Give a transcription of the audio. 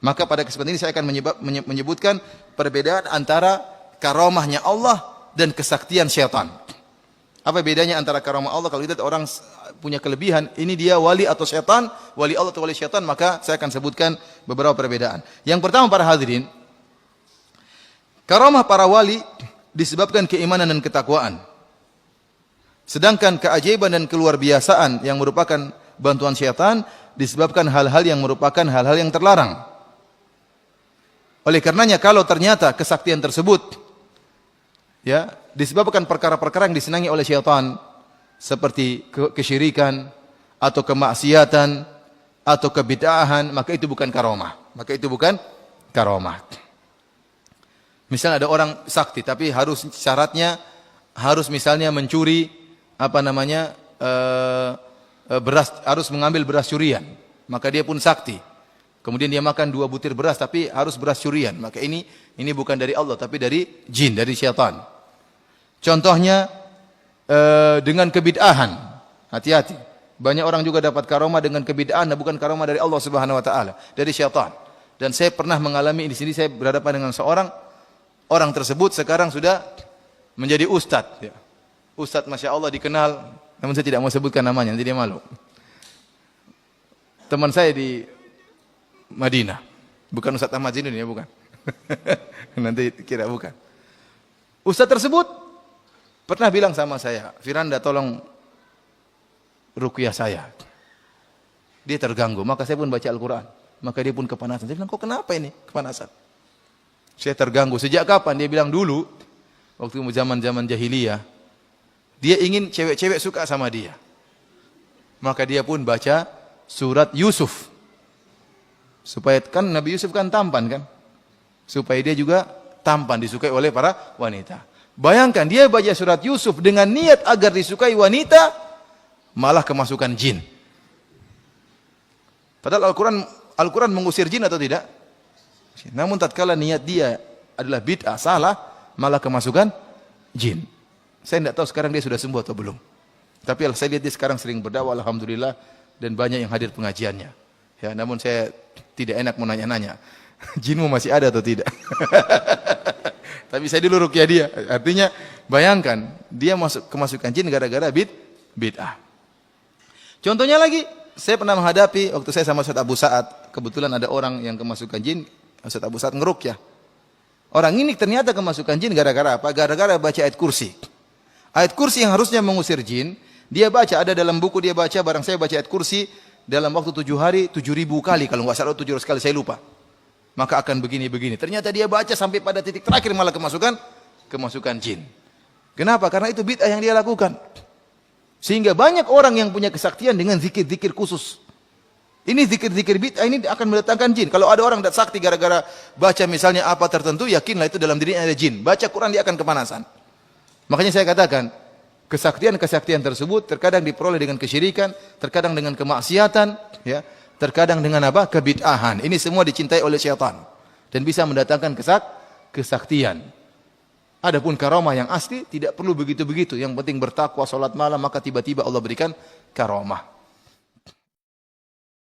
Maka pada kesempatan ini saya akan menyebutkan perbedaan antara karamahnya Allah dan kesaktian syaitan. Apa bedanya antara karamah Allah? Kalau kita orang punya kelebihan, ini dia wali atau syaitan, wali Allah atau wali syaitan, maka saya akan sebutkan beberapa perbedaan. Yang pertama para hadirin, karamah para wali disebabkan keimanan dan ketakwaan. Sedangkan keajaiban dan keluar biasaan yang merupakan bantuan syaitan disebabkan hal-hal yang merupakan hal-hal yang terlarang. Oleh karenanya kalau ternyata kesaktian tersebut ya disebabkan perkara-perkara yang disenangi oleh syaitan seperti kesyirikan atau kemaksiatan atau kebid'ahan, maka itu bukan karamah. Maka itu bukan karamah. Misalnya ada orang sakti tapi harus syaratnya harus misalnya mencuri beras, harus mengambil beras curian, maka dia pun sakti. Kemudian dia makan 2 butir beras tapi harus beras curian, maka ini bukan dari Allah tapi dari jin, dari syaitan. Contohnya dengan kebid'ahan, hati-hati. Banyak orang juga dapat karamah dengan kebid'ahan dan bukan karamah dari Allah Subhanahu wa taala, dari syaitan. Dan saya pernah mengalami di sini, saya berhadapan dengan seorang orang tersebut sekarang sudah menjadi ustadz ya. Ustadz Masya Allah dikenal, namun saya tidak mau sebutkan namanya, nanti dia malu. Teman saya di Madinah, bukan Ustadz Ahmad Zinun ya, bukan. Nanti kira bukan. Ustadz tersebut pernah bilang sama saya, Firanda tolong ruqyah saya. Dia terganggu, maka saya pun baca Al-Quran. Maka dia pun kepanasan. Saya bilang, kok kenapa ini kepanasan? Saya terganggu. Sejak kapan? Dia bilang dulu, waktu zaman-zaman jahiliyah, dia ingin cewek-cewek suka sama dia. Maka dia pun baca surat Yusuf. Supaya kan Nabi Yusuf kan tampan kan? Supaya dia juga tampan, disukai oleh para wanita. Bayangkan dia baca surat Yusuf dengan niat agar disukai wanita, malah kemasukan jin. Padahal Al-Quran mengusir jin atau tidak? Namun tatkala niat dia adalah bid'ah, salah, malah kemasukan jin. Saya tidak tahu sekarang dia sudah sembuh atau belum. Tapi saya lihat dia sekarang sering berdakwah, alhamdulillah, dan banyak yang hadir pengajiannya. Ya, namun saya tidak enak mau nanya-nanya. Jinmu masih ada atau tidak? Tapi saya dulu ruqyah dia. Artinya bayangkan dia kemasukan jin gara-gara bid'ah. Contohnya lagi, saya pernah menghadapi waktu saya sama Ustaz Abu Sa'ad. Kebetulan ada orang yang kemasukan jin, Ustaz Abu Sa'ad ngeruqyah. Orang ini ternyata kemasukan jin gara-gara apa? Gara-gara baca ayat kursi. Ayat kursi yang harusnya mengusir jin, dia baca, ada dalam buku dia baca, barang saya baca ayat kursi dalam waktu 7 hari 7.000 kali, kalau nggak salah 700 kali, saya lupa. Maka akan begini-begini. Ternyata dia baca sampai pada titik terakhir malah kemasukan jin. Kenapa? Karena itu bid'ah yang dia lakukan. Sehingga banyak orang yang punya kesaktian dengan zikir-zikir khusus. Ini zikir-zikir bid'ah ini akan mendatangkan jin. Kalau ada orang dat sakti gara-gara baca misalnya apa tertentu, yakinlah itu dalam dirinya ada jin. Baca Quran dia akan kepanasan. Makanya saya katakan, kesaktian-kesaktian tersebut terkadang diperoleh dengan kesyirikan, terkadang dengan kemaksiatan, ya, terkadang dengan apa? Kebid'ahan. Ini semua dicintai oleh syaitan dan bisa mendatangkan kesaktian. Adapun karamah yang asli tidak perlu begitu-begitu. Yang penting bertakwa, salat malam, maka tiba-tiba Allah berikan karamah.